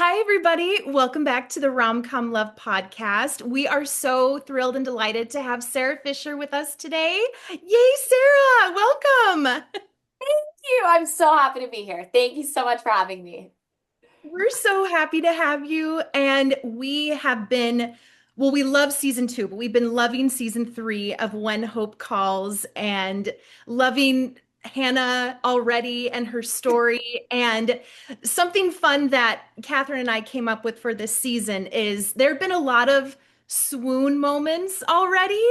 Hi, everybody. Welcome back to the Rom-Com Love podcast. We are so thrilled and delighted to have Sarah Fisher with us today. Yay, Sarah! Welcome. You. I'm so happy to be here. Thank you so much for having me. We're so happy to have you. And we have been, well, we love season two, but we've been loving season three of When Hope Calls and loving Hannah already and her story. And something fun that Catherine and I came up with for this season is there have been a lot of swoon moments already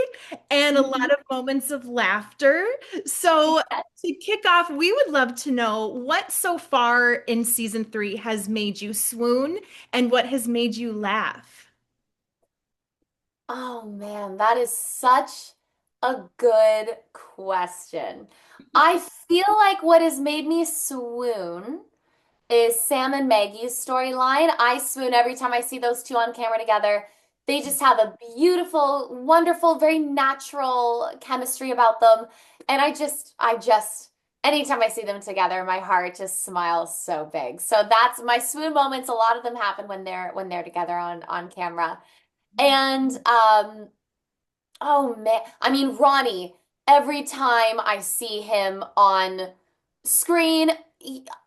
and a lot Mhm. of moments of laughter. So to kick off, we would love to know what so far in season three has made you swoon and what has made you laugh. Oh man, that is such a good question. I feel like what has made me swoon is Sam and Maggie's storyline. I swoon every time I see those two on camera together. They just have a beautiful, wonderful, very natural chemistry about them. And anytime I see them together, my heart just smiles so big. So that's my swoon moments. A lot of them happen when they're together on camera. And oh man, I mean Ronnie, every time I see him on screen,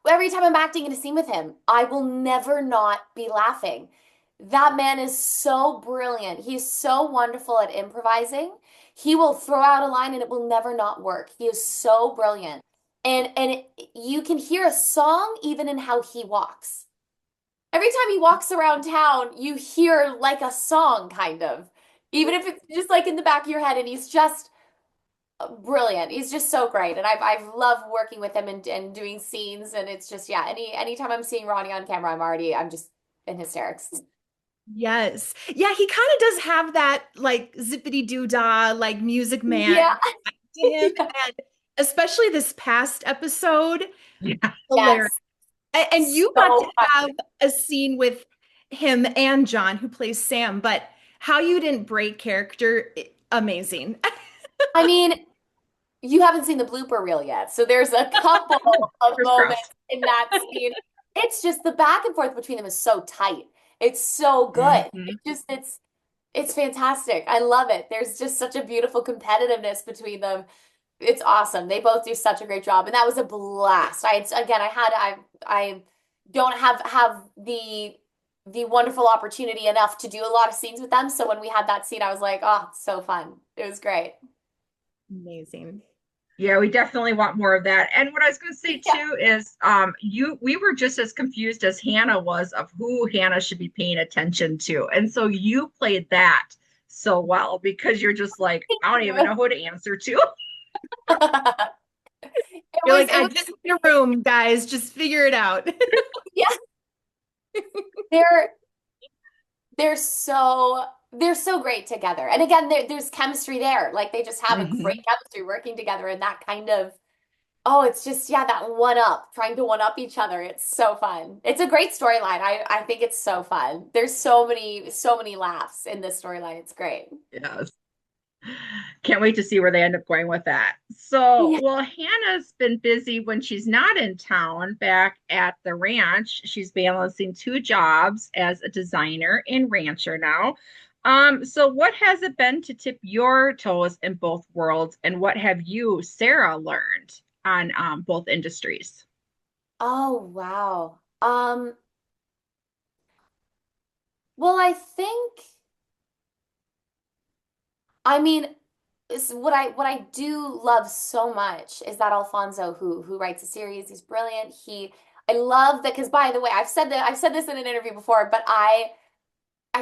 every time I'm acting in a scene with him, I will never not be laughing. That man is so brilliant. He's so wonderful at improvising. He will throw out a line and it will never not work. He is so brilliant. You can hear a song even in how he walks. Every time he walks around town, you hear like a song, kind of. Even if it's just like in the back of your head, and he's just brilliant. He's just so great. And I've loved working with him and doing scenes. And it's just, yeah, anytime I'm seeing Ronnie on camera, I'm just in hysterics. Yes. Yeah, he kind of does have that like zippity doo dah, like Music Man Yeah. to him. And especially this past episode, Yeah. hilarious. Yes. And you got to So have a scene with him and John, who plays Sam, but how you didn't break character, amazing. I mean, you haven't seen the blooper reel yet. So there's a couple of Fingers moments crossed. in that scene. It's just the back and forth between them is so tight. It's so good. Mhm. It's fantastic. I love it. There's just such a beautiful competitiveness between them. It's awesome. They both do such a great job, and that was a blast. I don't have the wonderful opportunity enough to do a lot of scenes with them. So when we had that scene, I was like, oh, it's so fun. It was great. Amazing. Yeah, we definitely want more of that. And what I was going to say Yeah. too is, we were just as confused as Hannah was of who Hannah should be paying attention to, and so you played that so well because you're just like, Thank I don't even you. know who to answer to. You're like, It I was just need a room, guys. Just figure it out. yeah. They're they're so great together. And again, there's chemistry there. Like they just have a great Mhm. chemistry working together, and that kind of oh, it's just yeah, that one up, trying to one up each other. It's so fun. It's a great storyline. I think it's so fun. There's so many laughs in this storyline. It's great. Yes. Can't wait to see where they end up going with that. So, Yeah. well, Hannah's been busy when she's not in town back at the ranch. She's balancing two jobs as a designer and rancher now. So what has it been to tip your toes in both worlds, and what have you, Sarah, learned on both industries? Oh, wow. Well, I mean, what I do love so much is that Alfonso who writes the series, he's brilliant. I love that because by the way, I've said this in an interview before, but I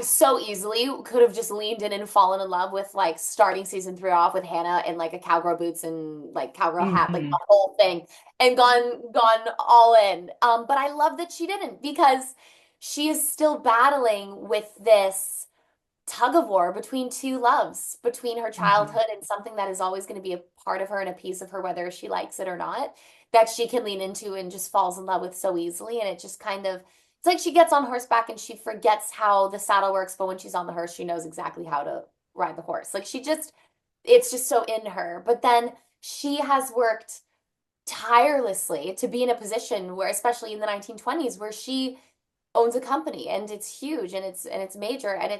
so easily could have just leaned in and fallen in love with like starting season three off with Hannah in like a cowgirl boots and like cowgirl hat, like the Hmm. whole thing, and gone all in. But I love that she didn't because she is still battling with this tug of war between two loves, between her Hmm. childhood and something that is always going to be a part of her and a piece of her, whether she likes it or not, that she can lean into and just falls in love with so easily. And it just kind of, it's like she gets on horseback and she forgets how the saddle works, but when she's on the horse, she knows exactly how to ride the horse. It's just so in her. But then she has worked tirelessly to be in a position where, especially in the 1920s, where she owns a company and it's huge and it's major and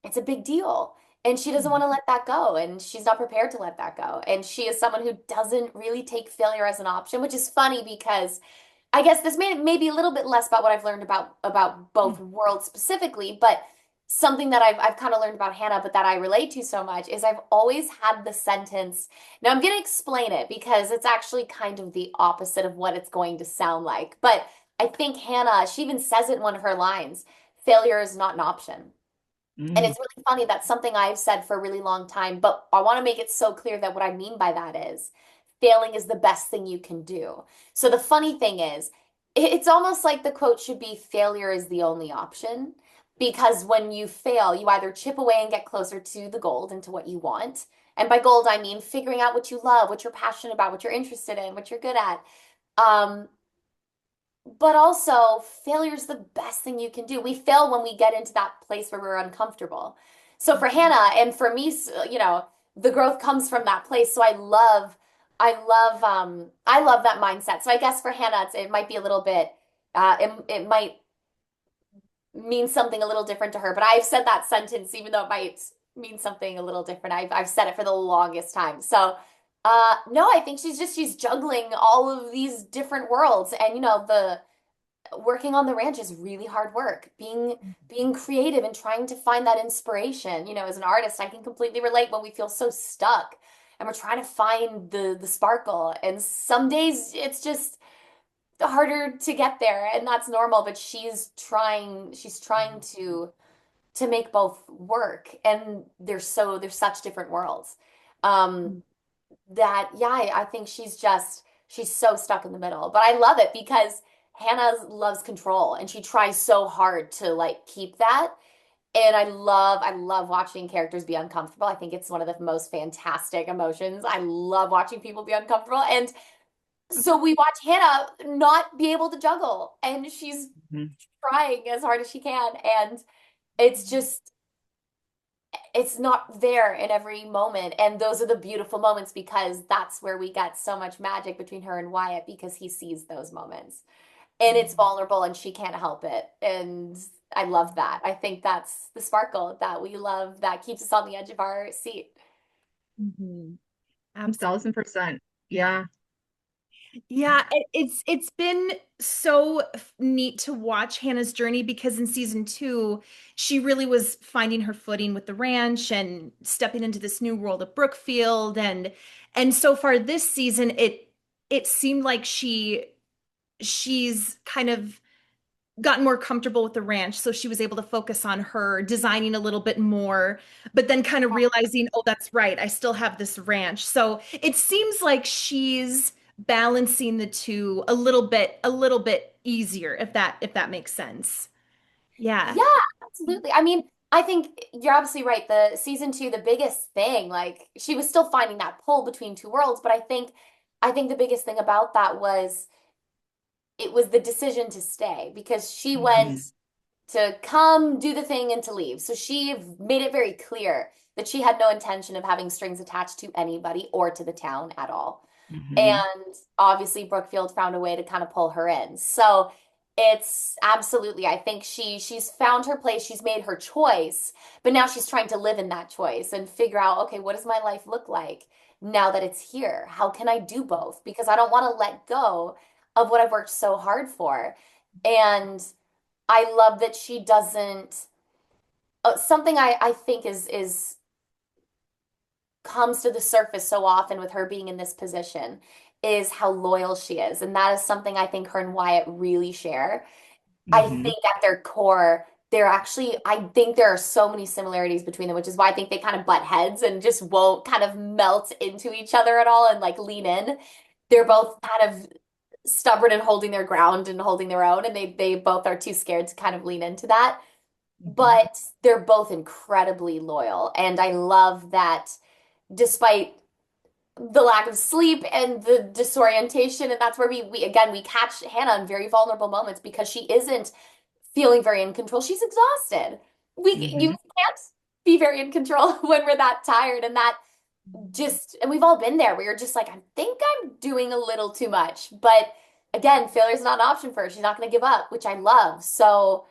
it's a big deal. And she doesn't want to let that go. And she's not prepared to let that go. And she is someone who doesn't really take failure as an option, which is funny because I guess this may be a little bit less about what I've learned about both worlds specifically, but something that I've kind of learned about Hannah, but that I relate to so much is I've always had the sentence. Now I'm going to explain it because it's actually kind of the opposite of what it's going to sound like. But I think Hannah, she even says it in one of her lines, failure is not an option. And Mm, it's really funny. That's something I've said for a really long time, but I want to make it so clear that what I mean by that is failing is the best thing you can do. So the funny thing is, it's almost like the quote should be failure is the only option. Because when you fail, you either chip away and get closer to the gold and to what you want. And by gold, I mean figuring out what you love, what you're passionate about, what you're interested in, what you're good at. Um, but also, failure is the best thing you can do. We fail when we get into that place where we're uncomfortable. So for Hannah and for me, the growth comes from that place. So I love that mindset. So I guess for Hannah, it might be a little bit, it might mean something a little different to her. But I've said that sentence, even though it might mean something a little different. I've said it for the longest time. So, no, I think she's juggling all of these different worlds, and the working on the ranch is really hard work. Being creative and trying to find that inspiration. As an artist, I can completely relate when we feel so stuck and we're trying to find the sparkle. And some days it's just harder to get there, and that's normal, but she's trying to make both work, and they're such different worlds. Um that yeah, I think she's so stuck in the middle. But I love it because Hannah loves control and she tries so hard to like keep that. And I love watching characters be uncomfortable. I think it's one of the most fantastic emotions. I love watching people be uncomfortable. And so we watch Hannah not be able to juggle and she's mhm. trying as hard as she can. And it's just it's not there in every moment. And those are the beautiful moments because that's where we get so much magic between her and Wyatt because he sees those moments. And it's vulnerable and she can't help it. And I love that. I think that's the sparkle that we love that keeps us on the edge of our seat. Mhm. Absolutely. 1,000%. Yeah. Yeah, it's been so neat to watch Hannah's journey because in season two, she really was finding her footing with the ranch and stepping into this new world of Brookfield and so far this season it seemed like she's kind of gotten more comfortable with the ranch, so she was able to focus on her designing a little bit more, but then kind of realizing, oh, that's right, I still have this ranch. So it seems like she's balancing the two a little bit easier, if that makes sense. Yeah. Yeah, absolutely. I mean, I think you're absolutely right. The season two, the biggest thing, like she was still finding that pull between two worlds, but I think the biggest thing about that was it was the decision to stay because she went Mhm, to come do the thing and to leave. So she made it very clear that she had no intention of having strings attached to anybody or to the town at all. mhm, And obviously Brookfield found a way to kind of pull her in. So it's absolutely, I think she's found her place, she's made her choice, but now she's trying to live in that choice and figure out, okay, what does my life look like now that it's here? How can I do both? Because I don't want to let go of what I've worked so hard for. And I love that she doesn't something I think is comes to the surface so often with her being in this position is how loyal she is. And that is something I think her and Wyatt really share. I mhm, think at their core, I think there are so many similarities between them, which is why I think they kind of butt heads and just won't kind of melt into each other at all and like lean in. They're both kind of stubborn and holding their ground and holding their own, and they both are too scared to kind of lean into that. mhm, But they're both incredibly loyal. And I love that despite the lack of sleep and the disorientation, and that's where we again we catch Hannah in very vulnerable moments because she isn't feeling very in control. She's exhausted. You mhm, can't be very in control when we're that tired and that just and we've all been there where you're just like, I think I'm doing a little too much. But again, failure's not an option for her. She's not going to give up, which I love. So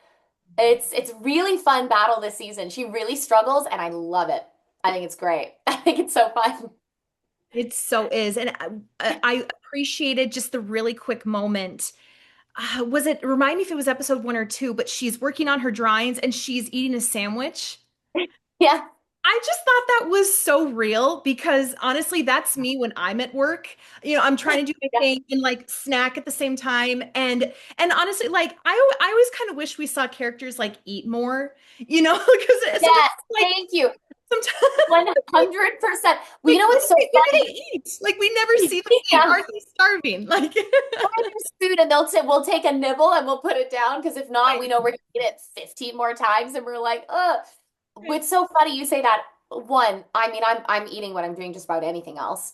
it's really fun battle this season. She really struggles, and I love it. I think it's great. I think it's so fun. It so is. And I appreciated just the really quick moment. Was it, remind me if it was episode one or two, but she's working on her drawings and she's eating a sandwich. Yeah. I just thought that was so real because honestly, that's me when I'm at work. I'm trying to do my Yeah. thing and like snack at the same time. And honestly, like I always kind of wish we saw characters like eat more, because sometimes Yes. like Thank you. sometimes 100%. Well, you like know what's so what do funny? they eat? Like we never see them eat. Yeah. Are they starving? Like Or there's food and they'll say, we'll take a nibble and we'll put it down because if not, we right, know we're gonna eat it 15 more times and we're like, ugh. right. It's so funny you say that. One, I mean, I'm eating what I'm doing just about anything else.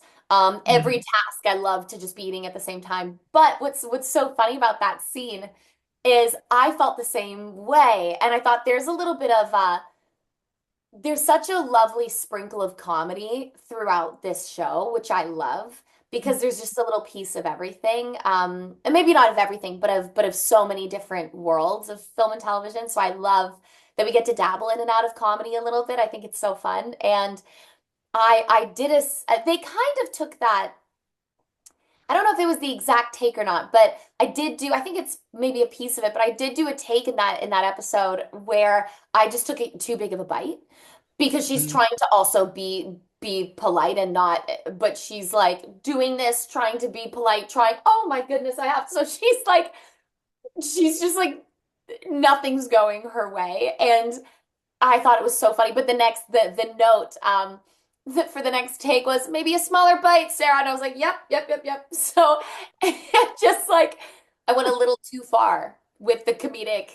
Every Mhm. task I love to just be eating at the same time. But what's so funny about that scene is I felt the same way. And I thought there's a little bit of there's such a lovely sprinkle of comedy throughout this show, which I love because there's just a little piece of everything. And maybe not of everything, but of so many different worlds of film and television. So I love that we get to dabble in and out of comedy a little bit. I think it's so fun. And I did they kind of took that. I don't know if it was the exact take or not, but I think it's maybe a piece of it, but I did do a take in that episode where I just took it too big of a bite because she's Mhm. trying to also be polite and not, but she's like doing this, trying to be polite, trying, oh my goodness, I have, so she's just like nothing's going her way. And I thought it was so funny. But the note for the next take was maybe a smaller bite, Sarah. And I was like, yep, yep, yep, yep. So just like I went a little too far with the comedic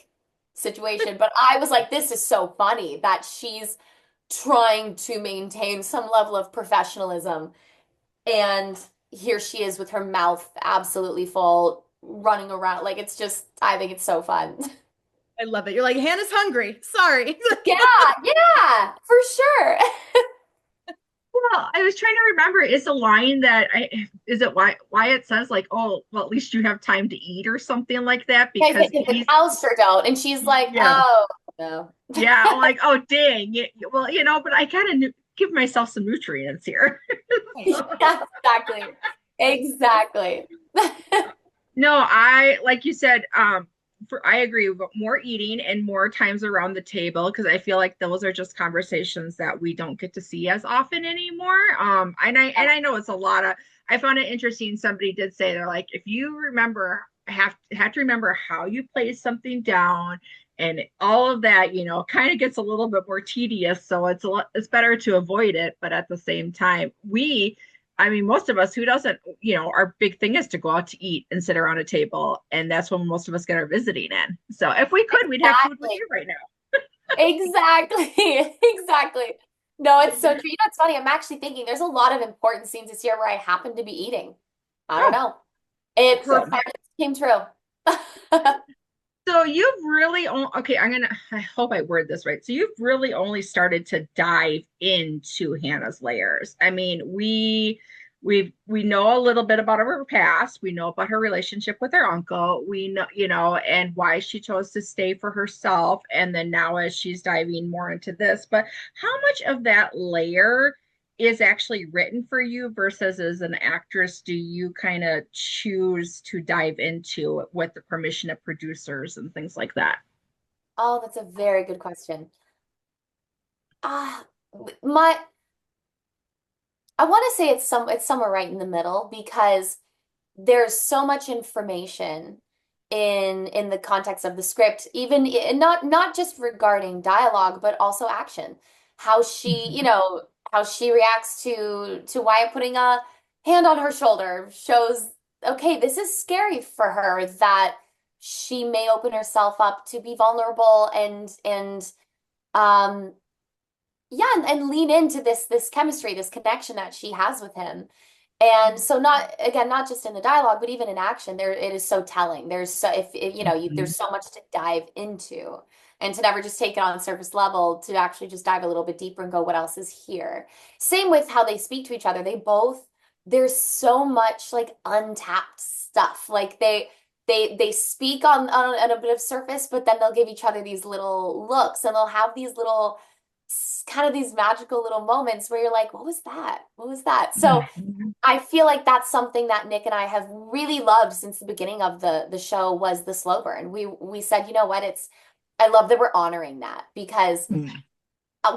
situation. But I was like, this is so funny that she's trying to maintain some level of professionalism. And here she is with her mouth absolutely full, running around. Like it's just, I think it's so fun. I love it. You're like, Hannah's hungry. Sorry. Yeah, yeah, for sure. Well, I was trying to remember, is the line that is it why it says like, oh, well, at least you have time to eat or something like that I because think that the he's cows sure don't. And she's like, yeah. oh, no. Yeah, I'm like, oh dang. Well, but I gotta give myself some nutrients here. Right. Yeah, exactly. Exactly. No, I like you said, I agree with more eating and more times around the table because I feel like those are just conversations that we don't get to see as often anymore. And I know it's a lot of. I found it interesting. Somebody did say they're like, if you remember, have to remember how you place something down and all of that, kind of gets a little bit more tedious. So it's better to avoid it, but at the same time, I mean, most of us who doesn't, our big thing is to go out to eat and sit around a table. And that's when most of us get our visiting in. So if we could, we'd have food with Exactly. you right now. Exactly. Exactly. No, it's so true. You know, it's funny. I'm actually thinking there's a lot of important scenes this year where I happen to be eating. I don't Oh, know. It so perfect came true. so you've really okay, I hope I word this right. So you've really only started to dive into Hannah's layers. I mean, we know a little bit about her past. We know about her relationship with her uncle. We know, and why she chose to stay for herself. And then now as she's diving more into this, but how much of that layer is actually written for you versus as an actress do you kind of choose to dive into it with the permission of producers and things like that? Oh, that's a very good question. Ah, my I want to say it's somewhere right in the middle because there's so much information in the context of the script, even not just regarding dialogue, but also action. How she, Mhm. how she reacts to Wyatt putting a hand on her shoulder shows, okay, this is scary for her that she may open herself up to be vulnerable and um yeah, and lean into this chemistry, this connection that she has with him. And so not again, not just in the dialogue, but even in action, there it is so telling. There's so if Mhm. there's so much to dive into and to never just take it on surface level, to actually just dive a little bit deeper and go, what else is here? Same with how they speak to each other. They both there's so much like untapped stuff. Like they speak on a bit of surface, but then they'll give each other these little looks and they'll have these little kind of these magical little moments where you're like, what was that? What was that? So Mhm. I feel like that's something that Nick and I have really loved since the beginning of the show was the slow burn. We said, you know what, it's I love that we're honoring that because Mhm.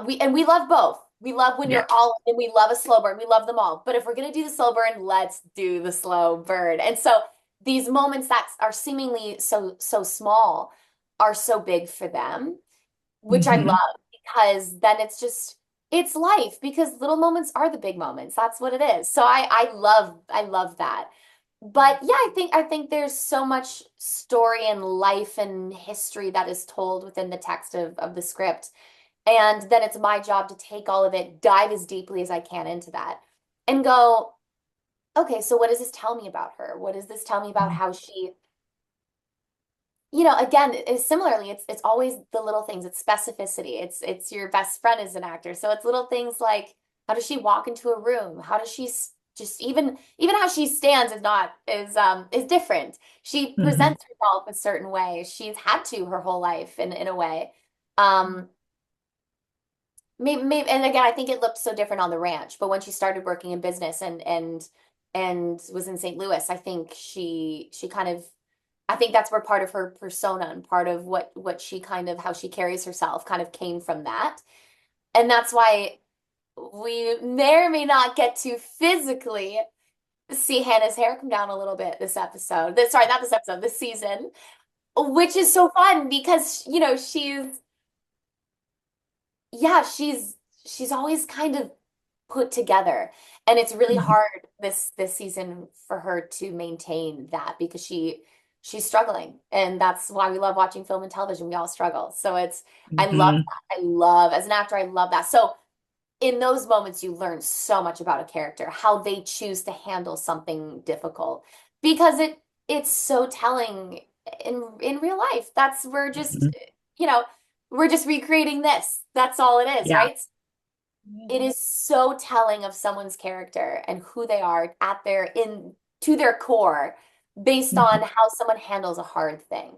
we love both. We love when Yeah. you're all and we love a slow burn. We love them all. But if we're gonna do the slow burn, let's do the slow burn. And so these moments that are seemingly so small are so big for them, which I Hmm. love because then it's life because little moments are the big moments. That's what it is. So I love that. But yeah, I think there's so much story and life and history that is told within the text of the script. And then it's my job to take all of it, dive as deeply as I can into that, and go, okay, so what does this tell me about her? What does this tell me about how she, again, similarly, it's always the little things. It's specificity. It's your best friend as an actor. So it's little things like how does she walk into a room? How does she just even how she stands is different. She Hmm. presents herself a certain way. She's had to her whole life in a way. Um, maybe, and again, I think it looked so different on the ranch, but when she started working in business and was in St. Louis, I think she kind of I think that's where part of her persona and part of what she kind of how she carries herself kind of came from that. And that's why we may or may not get to physically see Hannah's hair come down a little bit this episode. Sorry, not this episode, this season, which is so fun because, yeah, she's always kind of put together. And it's really Hmm. hard this season for her to maintain that because she's struggling. And that's why we love watching film and television. We all struggle. So I love Hmm. that. I love as an actor, I love that. So in those moments you learn so much about a character, how they choose to handle something difficult because it's so telling in real life. That's you know, we're just recreating this. That's all it is, Yeah. right? It is so telling of someone's character and who they are at their in to their core based on Mhm. how someone handles a hard thing.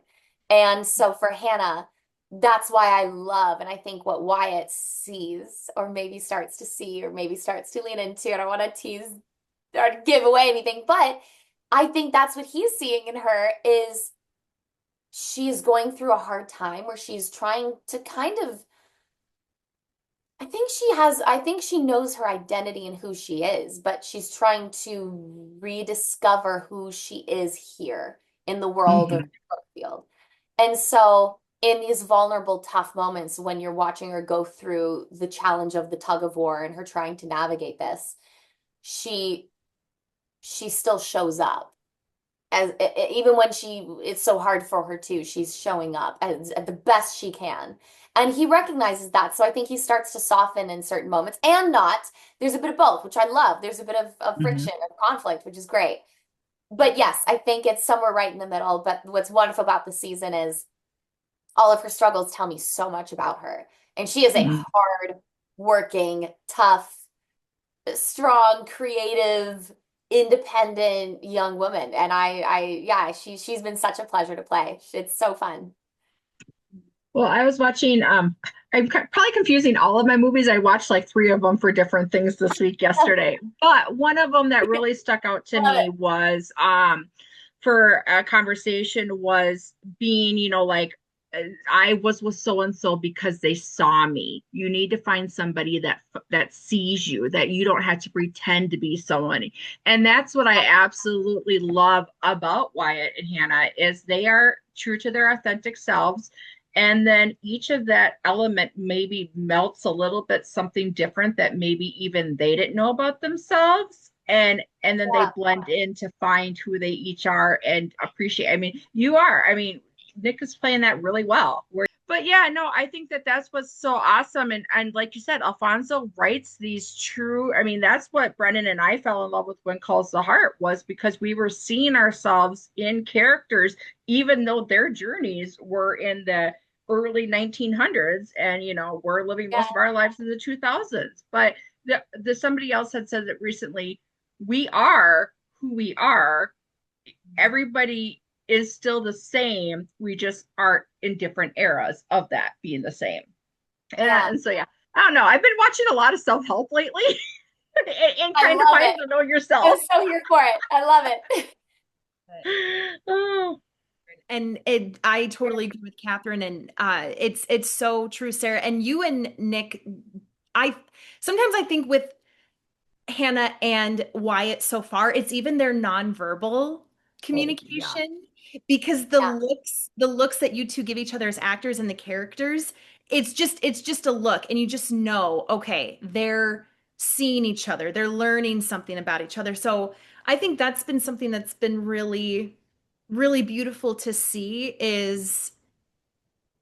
And so for Hannah, that's why I love and I think what Wyatt sees or maybe starts to see or maybe starts to lean into. I don't want to tease or give away anything, but I think that's what he's seeing in her is she's going through a hard time where she's trying to kind of I think she knows her identity and who she is, but she's trying to rediscover who she is here in the world of Mhm. Brookfield. And so, in these vulnerable, tough moments when you're watching her go through the challenge of the tug of war and her trying to navigate this, she she still shows up even when it's so hard for her too, she's showing up as at the best she can. And he recognizes that. So I think he starts to soften in certain moments and not. There's a bit of both, which I love. There's a bit of Mhm. friction and conflict, which is great. But yes, I think it's somewhere right in the middle. But what's wonderful about the season is all of her struggles tell me so much about her. And she is a Mhm. hard working, tough, strong, creative, independent young woman. And yeah, she's been such a pleasure to play. It's so fun. Well, I was watching, probably confusing all of my movies. I watched like three of them for different things this week yesterday. But one of them that really stuck out to Love me it. was for a conversation was being, like I was with so and so because they saw me. You need to find somebody that sees you, that you don't have to pretend to be someone. And that's what I absolutely love about Wyatt and Hannah is they are true to their authentic selves, and then each of that element maybe melts a little bit something different that maybe even they didn't know about themselves, and then they Yeah. blend in to find who they each are and appreciate. I mean, you are, I mean, Nick is playing that really well. But yeah, no, I think that that's what's so awesome. And like you said, Alfonso writes these true. I mean, that's what Brennan and I fell in love with When Calls the Heart, was because we were seeing ourselves in characters, even though their journeys were in the early 1900s, and we're living Yeah. most of our lives in the 2000s. But the somebody else had said that recently. we are who we are. Everybody is still the same. We just are in different eras of that being the same. Yeah, And so, yeah, I don't know. I've been watching a lot of self help lately and I trying to love find it. to know I'm yourself. so here for it. I love it. Oh, And I totally agree with Catherine, and it's so true, Sarah. And you and Nick, I sometimes I think with Hannah and Wyatt so far, it's even their nonverbal oh yeah. communication because Yeah, the looks that you two give each other as actors and the characters, it's just a look, and you just know, okay, they're seeing each other, they're learning something about each other. So I think that's been something that's been really, really beautiful to see is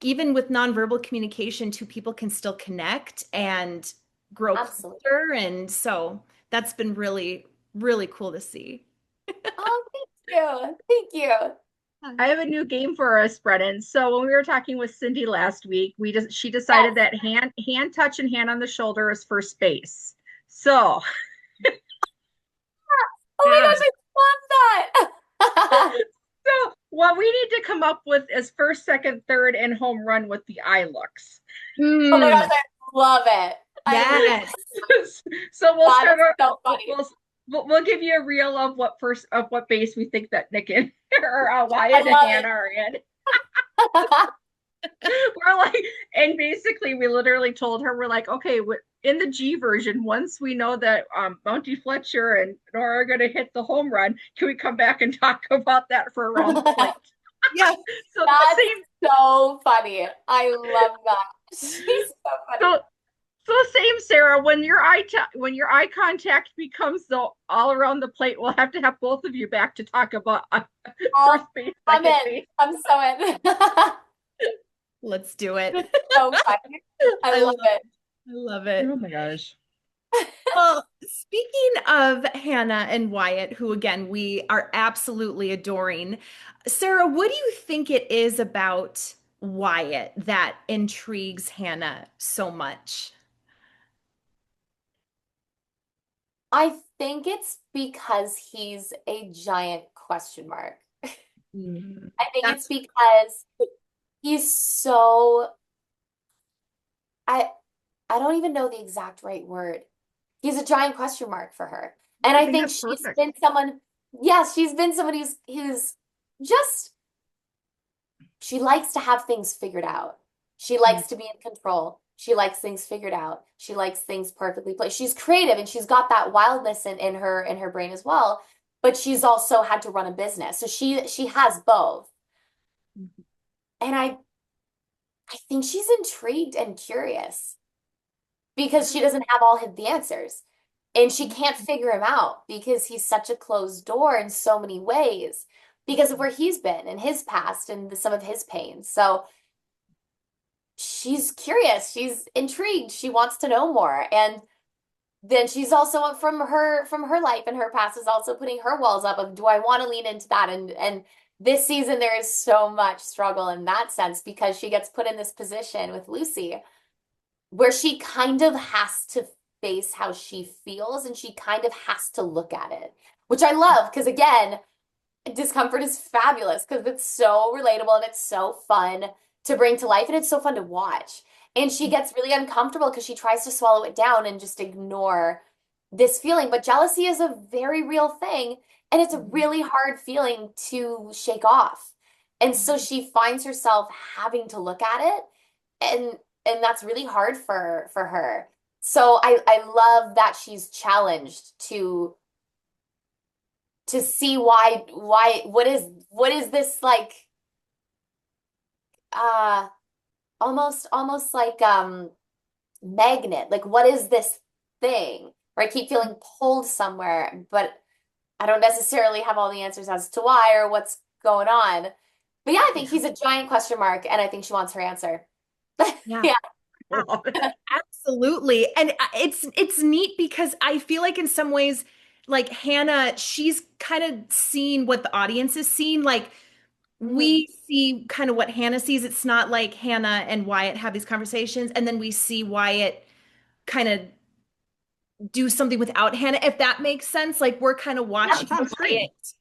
even with nonverbal communication, two people can still connect and grow absolutely. closer. And so that's been really, really cool to see. Oh, thank you. Thank you. I have a new game for us, Brennan. So when we were talking with Cindy last week, we just she decided Yes. that hand touch and hand on the shoulder is first base. So Oh Yeah. my gosh, I love that. so what we need to come up with is first, second, third, and home run with the eye looks. Oh my gosh, Mm, I love it. yes. So we'll That start is our, so funny. we'll give you a reel of what base we think that Nick and or I Wyatt and love Hannah it. are in. We're like, and basically, we literally told her, we're like, okay, in the G version, once we know that Monty Fletcher and Nora are going to hit the home run, can we come back and talk about that for around the plate? Yeah. So the That's same, so funny. I love that. She's so funny. so so same, Sarah. When your eye contact becomes the all around the plate, we'll have to have both of you back to talk about Oh, first base, I'm second in. base. I'm so in. Let's do it. It's so funny. I I love love it. I love it. Oh my gosh. Well, speaking of Hannah and Wyatt, who again we are absolutely adoring, Sarah, what do you think it is about Wyatt that intrigues Hannah so much? I think it's because he's a giant question mark. Mm, I think it's that's because he's so I I don't even know the exact right word. He's a giant question mark for her. And I I think think that's she's perfect. been someone, yes, she's been somebody who's just she likes to have things figured out. She mm, likes to be in control. She likes things figured out. She likes things perfectly placed. She's creative and she's got that wildness in her brain as well, but she's also had to run a business. So she has both. And I think she's intrigued and curious because she doesn't have all the answers. And she can't figure him out because he's such a closed door in so many ways because of where he's been and his past and some of his pain. So she's curious, she's intrigued, she wants to know more. And then she's also from her life and her past is also putting her walls up of do I want to lean into that? And this season there is so much struggle in that sense because she gets put in this position with Lucy where she kind of has to face how she feels and she kind of has to look at it, which I love because again, discomfort is fabulous because it's so relatable and it's so fun to bring to life and it's so fun to watch. And she gets really uncomfortable because she tries to swallow it down and just ignore this feeling. But jealousy is a very real thing and it's a really hard feeling to shake off. And so she finds herself having to look at it and that's really hard for her. So I love that she's challenged to see why what is this like uh almost like magnet, like what is this thing where I keep feeling pulled somewhere but I don't necessarily have all the answers as to why or what's going on, but yeah, I think yeah. he's a giant question mark and I think she wants her answer. Yeah. Yeah. Love it. Absolutely. And it's neat because I feel like in some ways, like Hannah, she's kind of seeing what the audience is seeing. Like Mhm. we see kind of what Hannah sees. It's not like Hannah and Wyatt have these conversations, and then we see Wyatt kind of do something without Hannah, if that makes sense. Like we're kind of Yeah, watching it sounds great. Wyatt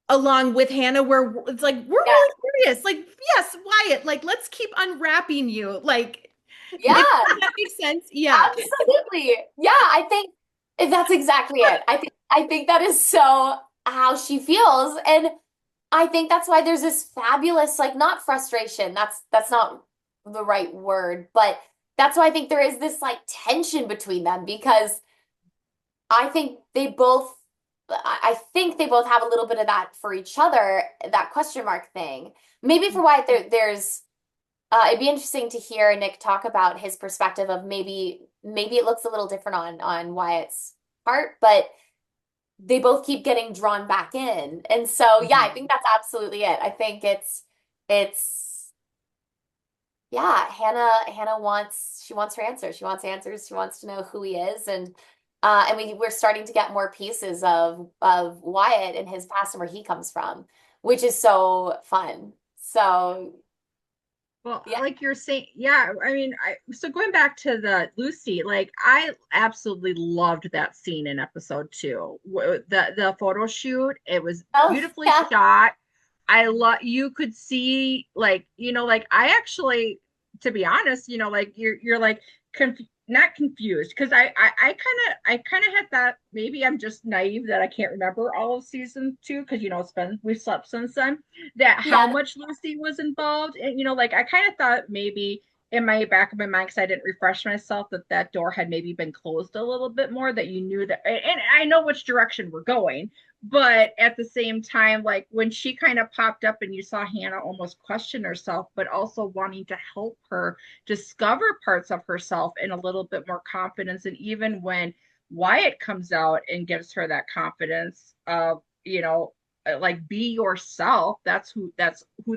along with Hannah, where it's like we're Yeah. really curious. Like, yes, Wyatt, like let's keep unwrapping you. Like, if Yeah, that makes sense. Yeah. absolutely. Yeah, I think that's exactly it. I think that is so how she feels. And I think that's why there's this fabulous, like not frustration. That's not the right word, but that's why I think there is this like tension between them because I think they both I think they both have a little bit of that for each other, that question mark thing. Maybe for Wyatt there's it'd be interesting to hear Nick talk about his perspective of maybe it looks a little different on Wyatt's part, but they both keep getting drawn back in. And so yeah, I Mhm. think that's absolutely it. I think it's yeah, Hannah wants she wants her answers. She wants answers. She wants to know who he is and we're starting to get more pieces of Wyatt and his past and where he comes from, which is so fun. So Well, yeah, like you're saying, yeah, I mean, so going back to the Lucy, like I absolutely loved that scene in episode two. The photo shoot, it was oh beautifully yeah, shot. I love you could see like, like I actually, to be honest, like you're like not confused because I kind of had that maybe I'm just naive that I can't remember all of season two because it's been we've slept since then that how yeah. much Lucy was involved. And, like I kind of thought maybe in my back of my mind, because I didn't refresh myself, that door had maybe been closed a little bit more, that you knew that. And I know which direction we're going. But at the same time, like when she kind of popped up and you saw Hannah almost question herself, but also wanting to help her discover parts of herself and a little bit more confidence. And even when Wyatt comes out and gives her that confidence of, like be yourself, that's who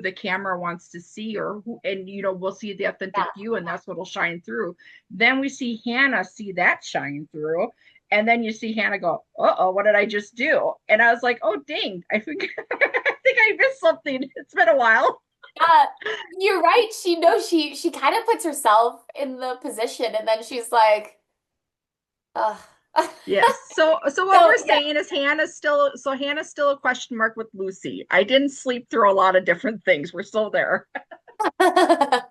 the camera wants to see, or who, and we'll see the Yeah. authentic you, and that's what'll shine through. Then we see Hannah see that shine through, and then you see Hannah go, uh-oh, what did I just do? And I was like, oh dang, I think I think I missed something. It's been a while. Uh, you're right. She knows she kind of puts herself in the position and then she's like, ugh. Yes. So what So we're saying is Hannah's still a question mark with Lucy. I didn't sleep through a lot of different things. We're still there. yeah.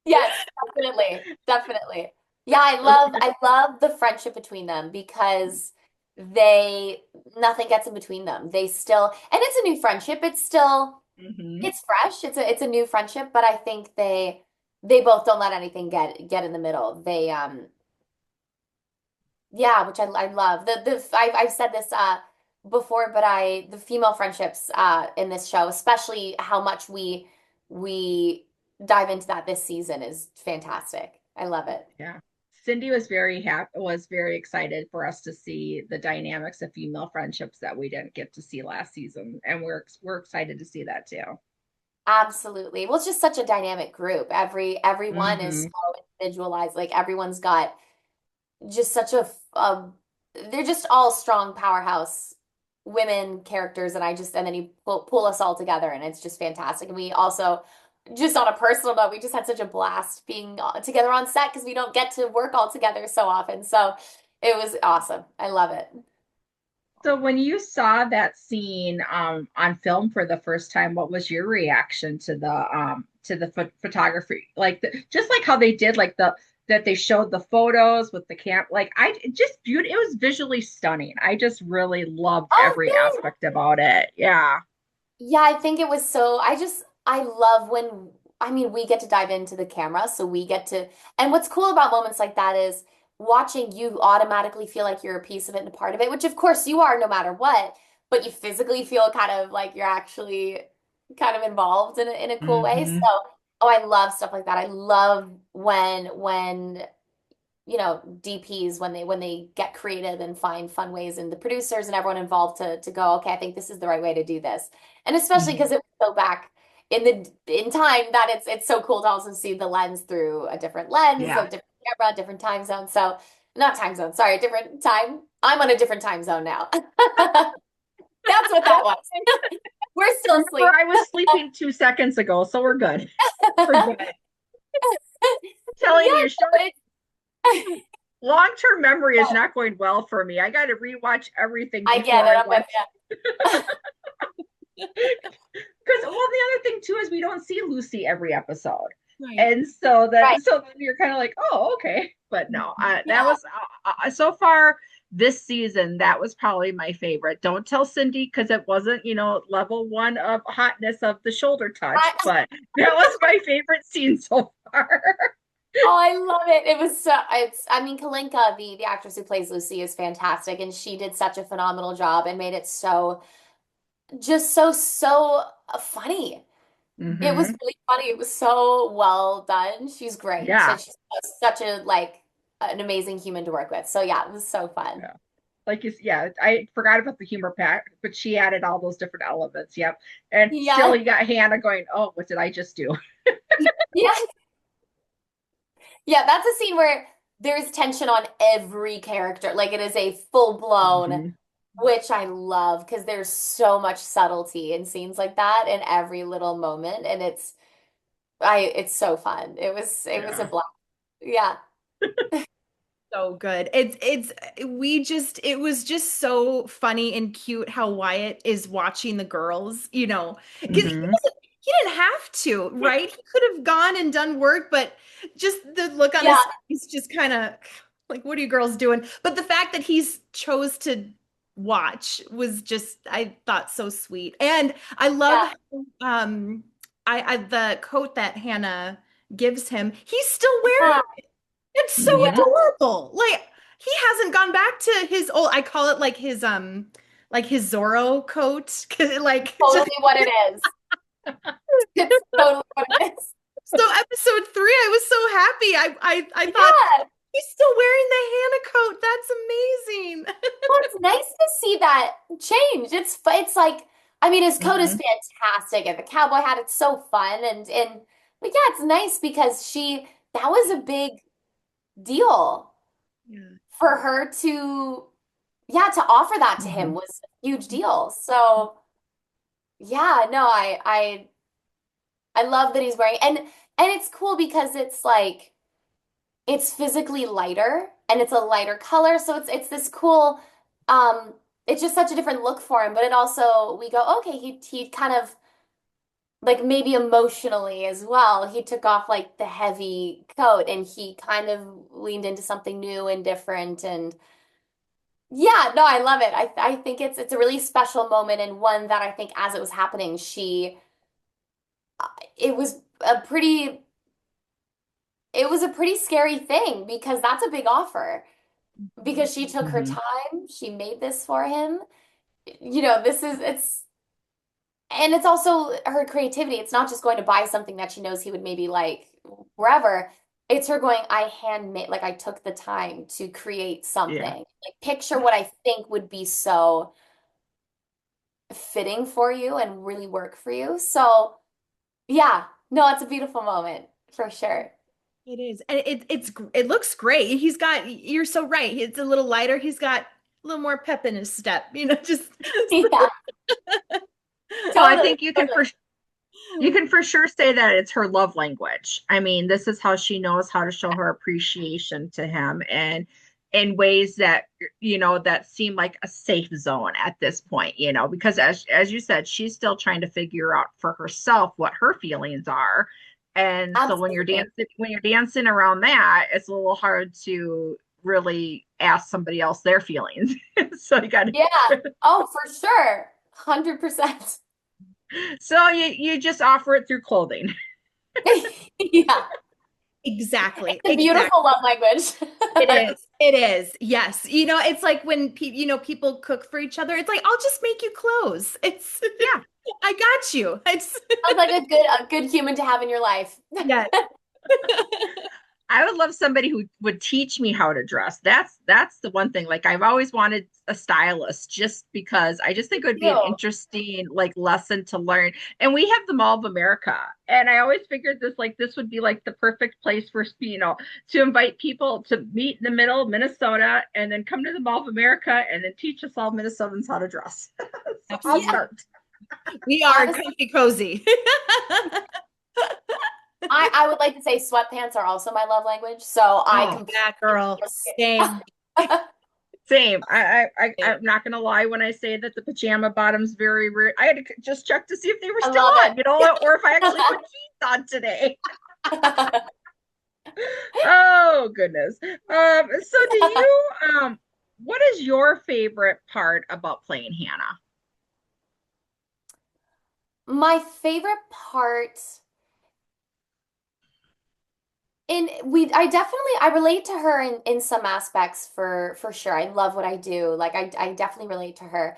Yes, definitely. Definitely. Yeah, Okay. I love the friendship between them because they nothing gets in between them. They still and it's a new friendship. It's still Hmm. it's fresh. It's a new friendship, but I think they both don't let anything get in the middle. They yeah, which I love. I've said this before, but the female friendships in this show, especially how much we dive into that this season is fantastic. I love it. Yeah. Cindy was very happy, was very excited for us to see the dynamics of female friendships that we didn't get to see last season, and we're excited to see that too. Absolutely. Well, it's just such a dynamic group. Everyone is Hmm. so individualized. Like everyone's got just such a they're just all strong powerhouse women characters and I just and then you pull us all together and it's just fantastic and we also just on a personal note we just had such a blast being together on set because we don't get to work all together so often so it was awesome. I love it. So when you saw that scene on film for the first time, what was your reaction to the photography? Like just like how they did like the that they showed the photos with the camp, like I just beautiful. It was visually stunning. I just really loved Oh, every thanks. aspect about it. Yeah. Yeah, I think it was so I love when I mean we get to dive into the camera, so we get to and what's cool about moments like that is watching you automatically feel like you're a piece of it and a part of it, which of course you are no matter what, but you physically feel kind of like you're actually kind of involved in a cool way. So, Hmm. oh, I love stuff like that. I love when DPs when they get creative and find fun ways and the producers and everyone involved to go, okay, I think this is the right way to do this. And especially because Hmm. it was so back in time that it's so cool to also see the lens through a different lens, a Yeah. different camera, different time zone. So not time zone, sorry, different time. I'm on a different time zone now. That's what that was. We're still Remember, asleep. I was sleeping 2 seconds ago, so we're good. We're good. Telling Yeah, you, no, short. it's long-term memory is not going well for me. I got to rewatch everything I get before it. I I'm with watch. Because well, the other thing too is we don't see Lucy every episode, Right. and so you. that Right. so then you're kind of like, oh, okay. But no, that Yeah. was so far this season. That was probably my favorite. Don't tell Cindy because it wasn't, level one of hotness of the shoulder touch, I, but that was my favorite scene so far. oh, I love it. It was so, I mean, Kalinka, the actress who plays Lucy, is fantastic, and she did such a phenomenal job and made it so funny. It was Hmm. really funny. It was so well done. She's great. Yeah. And she's such an amazing human to work with. So yeah, it was so fun. Yeah. Like you, yeah, I forgot about the humor pack, but she added all those different elements. Yep. And still Yeah. you got Hannah going, oh, what did I just do? Yeah. Yeah, that's a scene where there's tension on every character. Like it is a full blown, Hmm. which I love because there's so much subtlety in scenes like that in every little moment. And it's so fun. It was a Yeah. blast. Yeah. So good. It was just so funny and cute how Wyatt is watching the girls, because Hmm. he didn't have to, right? He could have gone and done work, but just the look on Yeah. his face just kind of like, what are you girls doing? But the fact that he's chose to watch was just, I thought so sweet. And I love Yeah. how, I the coat that Hannah gives him, he's still wearing. Yeah. It's so Yeah. Hmm. adorable. Like he hasn't gone back to his old, I call it like his Zorro coat. 'Cause, like just Totally what it is. It's totally what it is. so episode 3, I was so happy. I thought Yeah. he's still wearing the Hannah coat. That's amazing. Well, it's nice to see that change. It's like, I mean, his coat is Hmm. fantastic, and the cowboy hat, it's so fun, and but yeah, it's nice because that was a big deal Yeah. for her to, yeah, to offer that to him Hmm. was a huge deal. So yeah, no, I love that he's wearing, and it's cool because it's like it's physically lighter and it's a lighter color, so it's this cool, um it's just such a different look for him, but it also we go, okay, he kind of like maybe emotionally as well, he took off like the heavy coat and he kind of leaned into something new and different, and yeah, no, I love it. I think it's a really special moment, and one that I think as it was happening, it was a pretty it was a pretty scary thing because that's a big offer. Because she took her Hmm. time, she made this for him. This is and it's also her creativity. It's not just going to buy something that she knows he would maybe like wherever. It's her going, I handmade, like I took the time to create something. Yeah. Like picture what I think would be so fitting for you and really work for you. So, yeah, no, it's a beautiful moment for sure. It is. And it looks great. You're so right. It's a little lighter. He's got a little more pep in his step, just Yeah, Well, I totally, think totally. you can for sure say that it's her love language. I mean, this is how she knows how to show her appreciation to him and in ways that that seem like a safe zone at this point, because as you said, she's still trying to figure out for herself what her feelings are. And so Absolutely. when you're dancing around that, it's a little hard to really ask somebody else their feelings. So you got Yeah. Oh, for sure. 100%. so you just offer it through clothing. Yeah. exactly. It's a Exactly. beautiful love language. It is. It is. Yes. It's like when people cook for each other. It's like, I'll just make you clothes. It's Yeah. I got you. It's Sounds like a good human to have in your life. yes. I would love somebody who would teach me how to dress. That's the one thing. Like I've always wanted a stylist just because I just think it would be an You. interesting like lesson to learn. And we have the Mall of America. And I always figured this would be like the perfect place for, to invite people to meet in the middle of Minnesota and then come to the Mall of America and then teach us all Minnesotans how to dress. So I'll Yeah. Absolutely. start. We are Honestly, comfy cozy. I would like to say sweatpants are also my love language, so I Oh, completely Yeah, girl. Same. same. I'm not gonna lie when I say that the pajama bottoms very rare. I had to just check to see if they were I still love on, or if I actually put jeans on today. it. Oh goodness. So do you what is your favorite part about playing Hannah? My favorite part in we I definitely I relate to her in some aspects for sure. I love what I do. Like I definitely relate to her.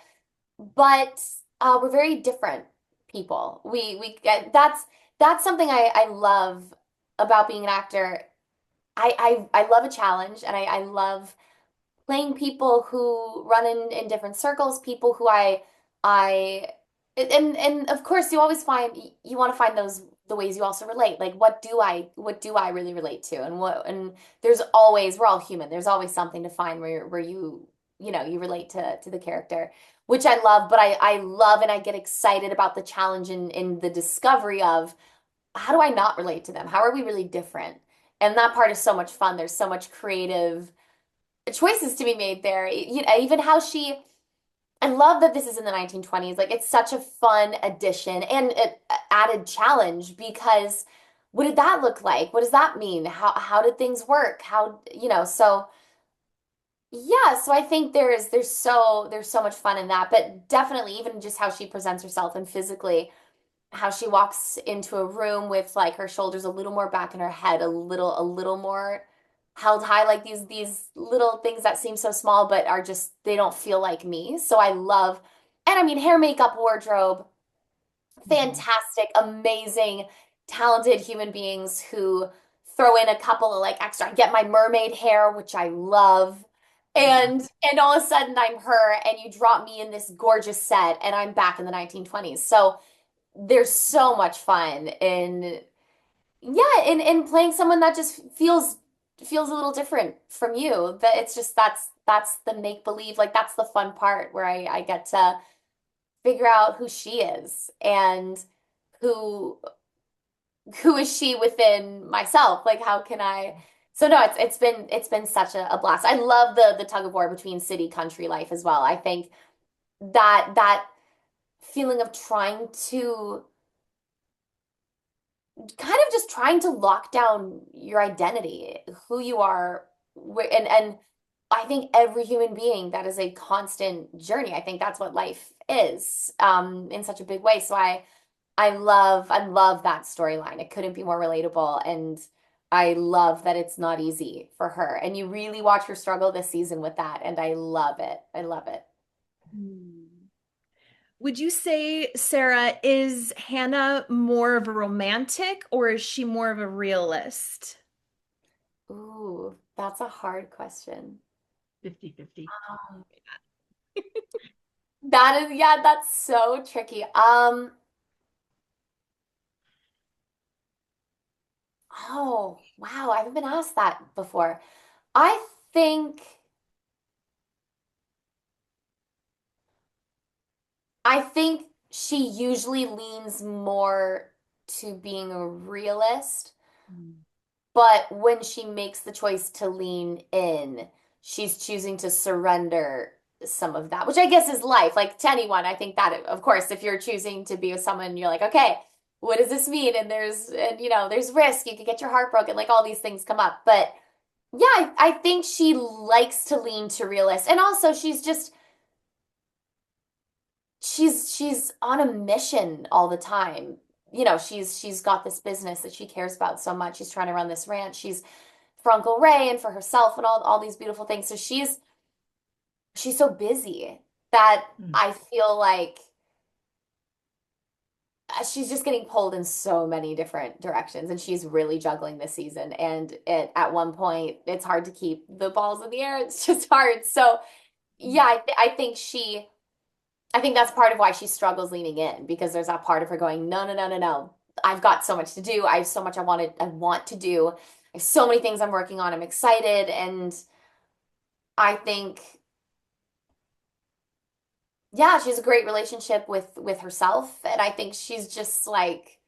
But we're very different people. That's something I love about being an actor. I love a challenge and I love playing people who run in different circles, people who I and of course you always find you want to find those the ways you also relate. Like what do I really relate to? And there's always we're all human. There's always something to find where you relate to the character, which I love, but I love and I get excited about the challenge in the discovery of how do I not relate to them? How are we really different? And that part is so much fun. There's so much creative choices to be made there. Even how she, I love that this is in the 1920s. Like it's such a fun addition and an added challenge because what did that look like? What does that mean? How did things work? So yeah, so I think there's so much fun in that, but definitely even just how she presents herself and physically how she walks into a room with like her shoulders a little more back in her head, a little more held high, like these little things that seem so small but are just they don't feel like me. So I love, and I mean hair, makeup, wardrobe, Mhm. fantastic, amazing, talented human beings who throw in a couple of like extra. I get my mermaid hair, which I love. Mhm. And all of a sudden I'm her and you drop me in this gorgeous set and I'm back in the 1920s. So there's so much fun in yeah in playing someone that just feels a little different from you that it's just that's the make believe like that's the fun part where I get to figure out who she is and who who is she within myself like how can I so no it's been such a blast. I love the tug of war between city country life as well. I think that feeling of trying to kind of just trying to lock down your identity, who you are, and I think every human being that is a constant journey. I think that's what life is, in such a big way. So I love that storyline. It couldn't be more relatable, and I love that it's not easy for her. And you really watch her struggle this season with that, and I love it. I love it. Hmm. Would you say, Sarah, is Hannah more of a romantic or is she more of a realist? Ooh, that's a hard question. 50-50. That is, yeah, that's so tricky. Oh, wow, I haven't been asked that before. I think I think she usually leans more to being a realist, but when she makes the choice to lean in, she's choosing to surrender some of that, which I guess is life. Like to anyone, I think that, of course, if you're choosing to be with someone, you're like, okay, what does this mean? And there's risk. You could get your heart broken. Like all these things come up. But yeah, I think she likes to lean to realist. And also she's on a mission all the time. She's got this business that she cares about so much. She's trying to run this ranch. She's for Uncle Ray and for herself and all these beautiful things. So she's so busy that Mhm. I feel like she's just getting pulled in so many different directions and she's really juggling this season. And at one point it's hard to keep the balls in the air. It's just hard. So yeah, I think that's part of why she struggles leaning in because there's that part of her going, no, no, no, no, no. I've got so much to do. I have so much I want to do. I have so many things I'm working on. I'm excited. And I think, yeah, she has a great relationship with herself. And I think she's just like,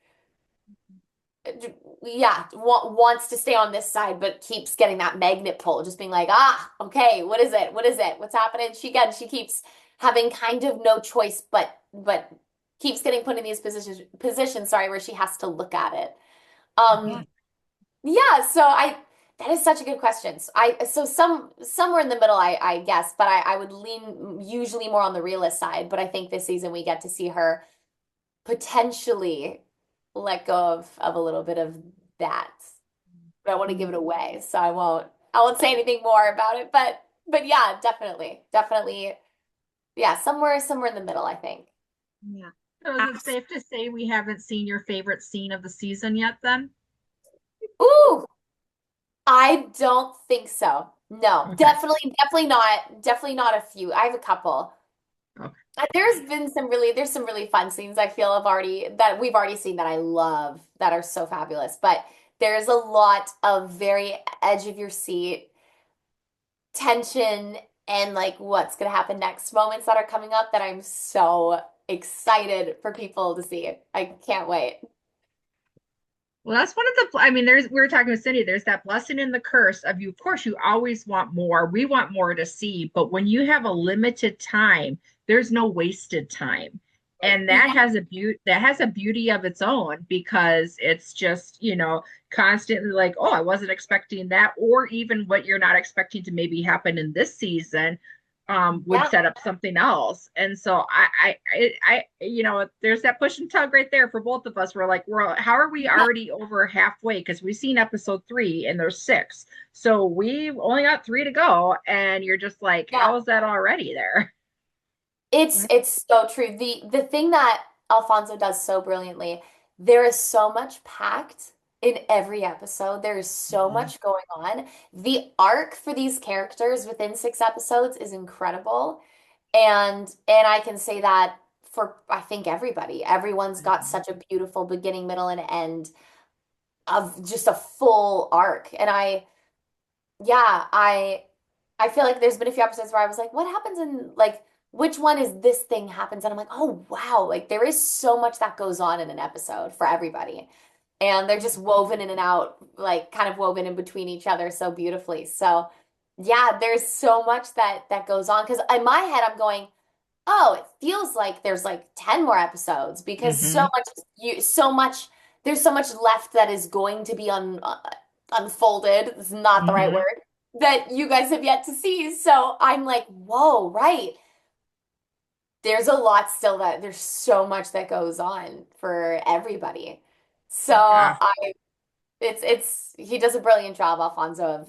yeah, wants to stay on this side, but keeps getting that magnet pull, just being like, ah, okay, what is it? What is it? What's happening? She keeps having kind of no choice, but keeps getting put in these positions, sorry, where she has to look at it. Yeah. Um, yeah, so I that is such a good question. So somewhere in the middle, I guess, but I would lean usually more on the realist side. But I think this season we get to see her potentially let go of a little bit of that. But I want to give it away, so I won't say anything more about it. But yeah, definitely, yeah, somewhere in the middle, I think. Yeah. So is it safe to say we haven't seen your favorite scene of the season yet then? Ooh, I don't think so. No, Okay. definitely not a few. I have a couple. Okay. There's some really fun scenes I feel that we've already seen that I love that are so fabulous. But there's a lot of very edge of your seat tension and like what's gonna happen next moments that are coming up that I'm so excited for people to see. I can't wait. Well, that's one of I mean, we were talking with Cindy, there's that blessing and the curse of you. Of course, you always want more. We want more to see, but when you have a limited time, there's no wasted time. And Yeah, that has a beauty of its own because it's just, constantly like, oh, I wasn't expecting that, or even what you're not expecting to maybe happen in this season would yeah, set up something else. And so there's that push and tug right there for both of us. How are we yeah, already over halfway? Because we've seen episode 3 and there's 6. So we've only got 3 to go. And you're just like, yeah. how is that already there? It's so true. The thing that Alfonso does so brilliantly, there is so much packed in every episode. There is so Mhm. much going on. The arc for these characters within 6 episodes is incredible. And I can say that for I think everybody. Everyone's got Mhm. such a beautiful beginning, middle, and end of just a full arc. And yeah, I feel like there's been a few episodes where I was like, what happens in like which one is this thing happens? And I'm like, oh wow, like there is so much that goes on in an episode for everybody. And they're just woven in and out, like kind of woven in between each other so beautifully. So yeah, there's so much that goes on. Because in my head, I'm going, oh, it feels like there's like 10 more episodes because Mhm. there's so much left that is going to be unfolded. It's not the right Mhm. word that you guys have yet to see. So I'm like, whoa, right. There's a lot still that there's so much that goes on for everybody. So Yeah. it's he does a brilliant job, Alfonso,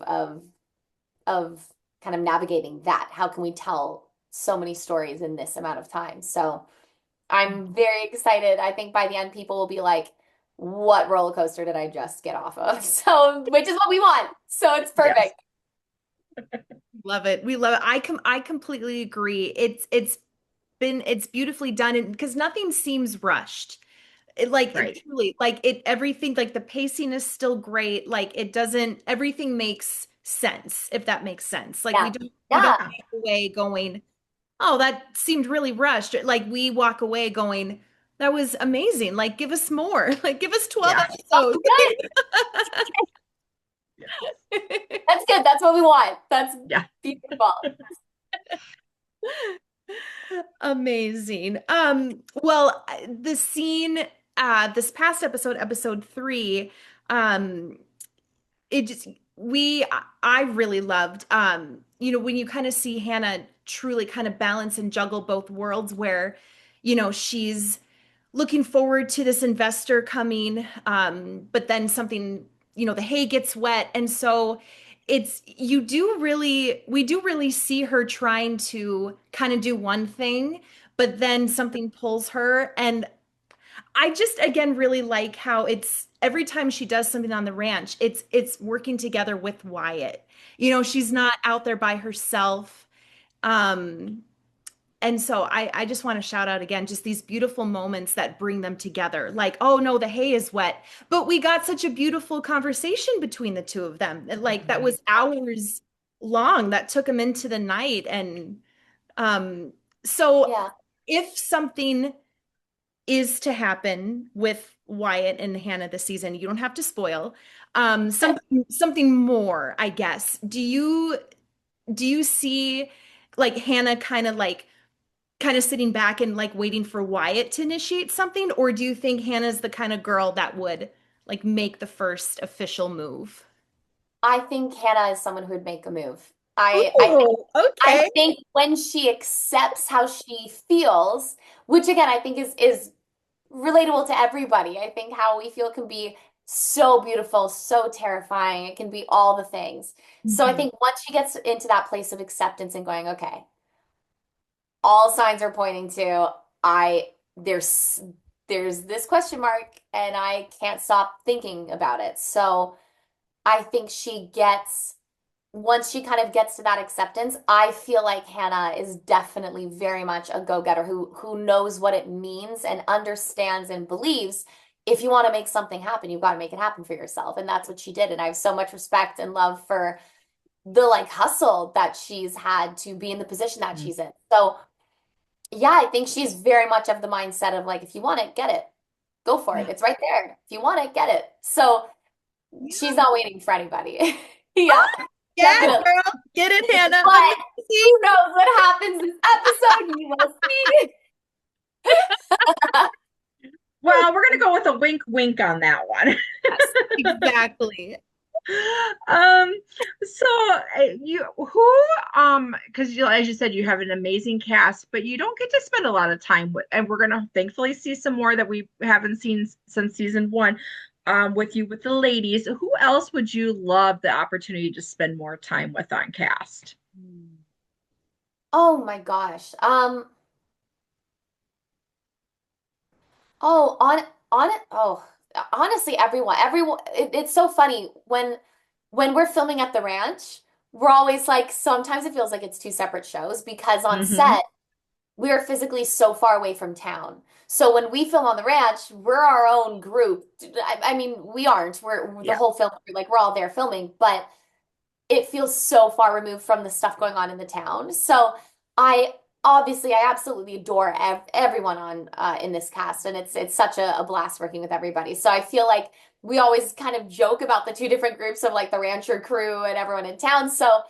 of kind of navigating that. How can we tell so many stories in this amount of time? So I'm very excited. I think by the end, people will be like, what roller coaster did I just get off of? So, which is what we want. So it's Yes. perfect. Love it. We love it. I completely agree. It's beautifully done and because nothing seems rushed. It Right. truly like it everything like the pacing is still great. Like it doesn't everything makes sense, if that makes sense. Like Yeah. we don't Yeah. walk away going, "Oh, that seemed really rushed." Like we walk away going, "That was amazing. Like give us more. Like give us 12 Yeah. Oh, episodes." good. Yeah. That's good. That's what we want. That's Yeah. beautiful. Amazing. Well, the scene this past episode, episode 3, um it just I really loved when you kind of see Hannah truly kind of balance and juggle both worlds where she's looking forward to this investor coming but then something the hay gets wet and so we do really see her trying to kind of do one thing but then something pulls her and I just again really like how it's every time she does something on the ranch, it's working together with Wyatt. She's not out there by herself. Um, and so I just want to shout out again just these beautiful moments that bring them together. Like, oh no, the hay is wet, but we got such a beautiful conversation between the two of them. Like that Mhm. was hours long that took them into the night. And so Yeah. if something is to happen with Wyatt and Hannah this season. You don't have to spoil. Something more, I guess. Do you see like Hannah kind of sitting back and like waiting for Wyatt to initiate something, or do you think Hannah's the kind of girl that would like make the first official move? I think Hannah is someone who would make a move. I think Oh, I okay. think when she accepts how she feels, which again I think is relatable to everybody. I think how we feel can be so beautiful, so terrifying. It can be all the things. So I Mhm. think once she gets into that place of acceptance and going, okay, all signs are pointing to I there's this question mark and I can't stop thinking about it. So I think she gets once she kind of gets to that acceptance, I feel like Hannah is definitely very much a go-getter who knows what it means and understands and believes if you want to make something happen, you've got to make it happen for yourself. And that's what she did. And I have so much respect and love for the like hustle that she's had to be in the position that Mm. she's in. So yeah, I think she's very much of the mindset of like, if you want it, get it. Go for it. Yeah. It's right there. If you want it, get it. So she's Yeah. not waiting for anybody. Oh, Yeah, yeah, definitely. girl. Get it, Hannah. But Amazing. who knows what happens this episode? You will see. Well, we're gonna go with a wink wink on that one. Yes, exactly. Um, so you who because you as you said you have an amazing cast, but you don't get to spend a lot of time with, and we're gonna thankfully see some more that we haven't seen since season one, with you with the ladies. Who else would you love the opportunity to spend more time with on cast? Oh my gosh. Oh, on it. Oh, honestly, everyone. It's so funny when we're filming at the ranch. We're always like, sometimes it feels like it's two separate shows because on Hmm. set we are physically so far away from town. So when we film on the ranch, we're our own group. I mean, we aren't. We're the Yeah. whole film. Like we're all there filming, but it feels so far removed from the stuff going on in the town. So I I absolutely adore everyone on in this cast, and it's such a blast working with everybody. So I feel like we always kind of joke about the two different groups of like the rancher crew and everyone in town. So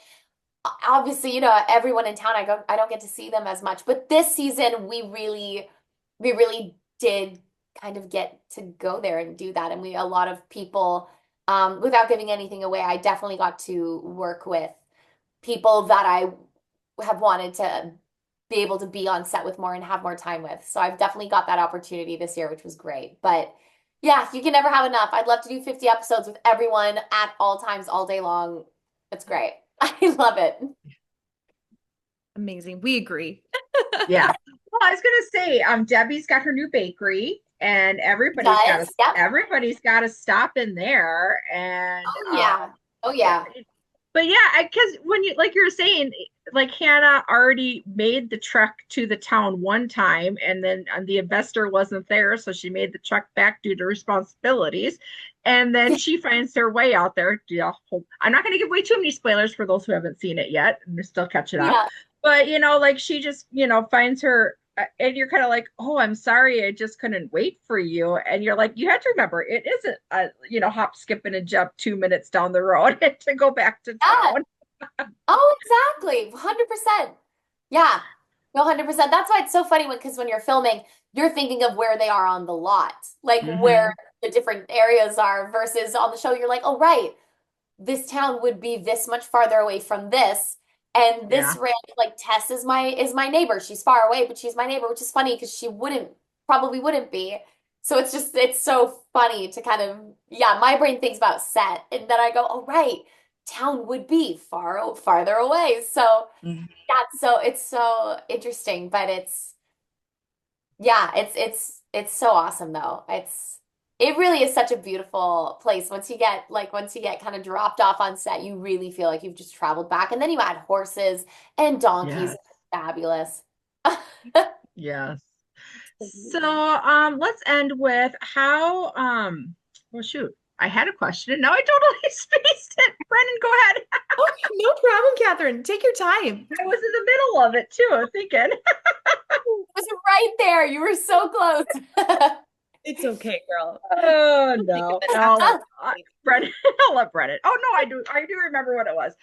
obviously, everyone in town, I don't get to see them as much. But this season, we really did kind of get to go there and do that. And a lot of people, without giving anything away, I definitely got to work with people that I have wanted to be able to be on set with more and have more time with. So I've definitely got that opportunity this year, which was great. But yeah, you can never have enough. I'd love to do 50 episodes with everyone at all times, all day long. It's great. I love it. Amazing. We agree. Yeah. Well, I was gonna say, Debbie's got her new bakery, and Does? Yep. everybody's got to stop in there, and Oh yeah. Oh yeah. but yeah, because when you like you were saying, like Hannah already made the trek to the town one time, and then the investor wasn't there, so she made the trek back due to responsibilities, and then Yeah. she finds her way out there. Yeah, I'm not going to give away too many spoilers for those who haven't seen it yet, and they're still catching up. Yeah. But like she just finds her. And you're kind of like, oh, I'm sorry, I just couldn't wait for you. And you're like, you have to remember, it isn't a hop, skip, and a jump 2 minutes down the road to go back to Yeah. town. Oh, exactly. 100%. Yeah. No, 100%. That's why it's so funny because when you're filming, you're thinking of where they are on the lot, like where Hmm. the different areas are versus on the show, you're like, oh, right, this town would be this much farther away from this. And this Yeah. ranch, like Tess is my neighbor. She's far away, but she's my neighbor, which is funny because she probably wouldn't be. So it's so funny to kind of, yeah, my brain thinks about set and then I go, oh, right, town would be farther away. So Mhm. it's so interesting, but yeah, it's so awesome though. It really is such a beautiful place. Once you get kind of dropped off on set, you really feel like you've just traveled back. And then you add horses and donkeys. Yes. Fabulous. Yes. So let's end with how well shoot. I had a question and now I totally spaced it. Brennan, go ahead. Oh, no problem, Catherine. Take your time. I was in the middle of it too, thinking. It was right there. You were so close. It's okay, girl. Oh Think of no, it. no, Absolutely. Brennan, I love Brennan. Oh no, I do remember what it was.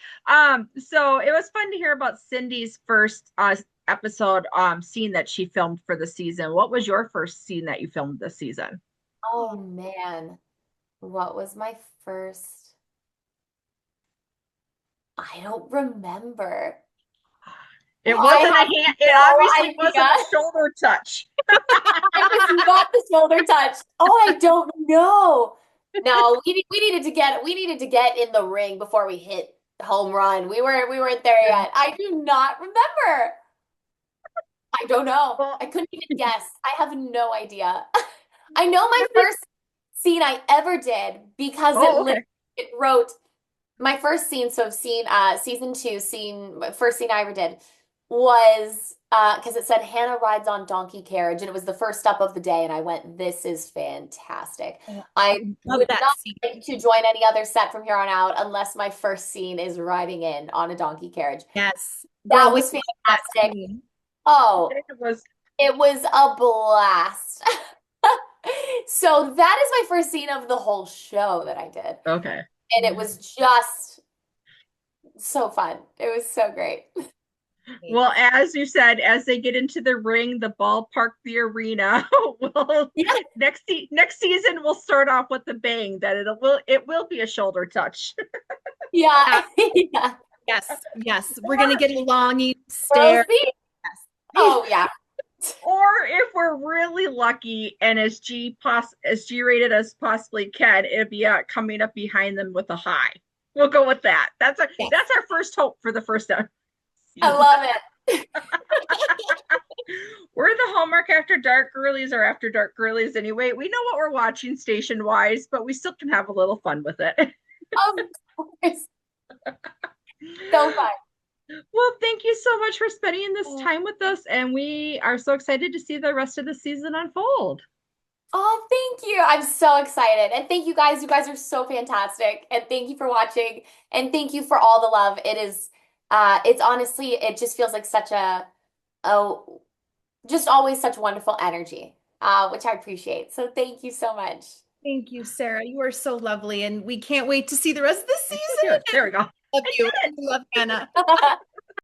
So it was fun to hear about Cindy's first episode scene that she filmed for the season. What was your first scene that you filmed this season? Oh man, what was my first? I don't remember. It I wasn't a have hand, it no obviously wasn't a idea. shoulder touch. It was not the shoulder touch. Oh, I don't know. No, we needed to get in the ring before we hit home run. We weren't there yet. I do not remember. I don't know. Well, I couldn't even guess. I have no idea. I know my first scene I ever did because oh, okay. it wrote my first scene, so season two first scene I ever did was because it said Hannah rides on donkey carriage, and it was the first stop of the day, and I went, this is fantastic. Oh, I love would that not scene. like to join any other set from here on out unless my first scene is riding in on a donkey carriage. Yes. That Girl, we was love that fantastic. scene. Oh, It was it was a blast. So that is my first scene of the whole show that I did. okay. And it was just so fun. It was so great. Well, as you said, as they get into the ring, the ballpark, the arena, well, Yeah. next season we'll start off with the bang that it will be a shoulder touch. Yeah. Yeah. Yes, yes. We're gonna Or get a longing stare. Rosie? Yes. Oh, yeah. or if we're really lucky and as G rated as possibly can, it'll be coming up behind them with a high. We'll go with that. Yes. That's our first hope for the first I season. love it. We're the Hallmark After Dark girlies or After Dark girlies anyway. We know what we're watching station wise, but we still can have a little fun with it. Of course. So fun. Well, thank you so much for spending this Oh, time with us, and we are so excited to see the rest of the season unfold. Oh, thank you. I'm so excited. And thank you guys. You guys are so fantastic. And thank you for watching. And thank you for all the love. It's honestly, it just feels like such a just always such wonderful energy, which I appreciate. So thank you so much. thank you, Sarah. You are so lovely, and we can't wait to see the rest of the Good. season. There we go. Love I you. did it. We love Hannah.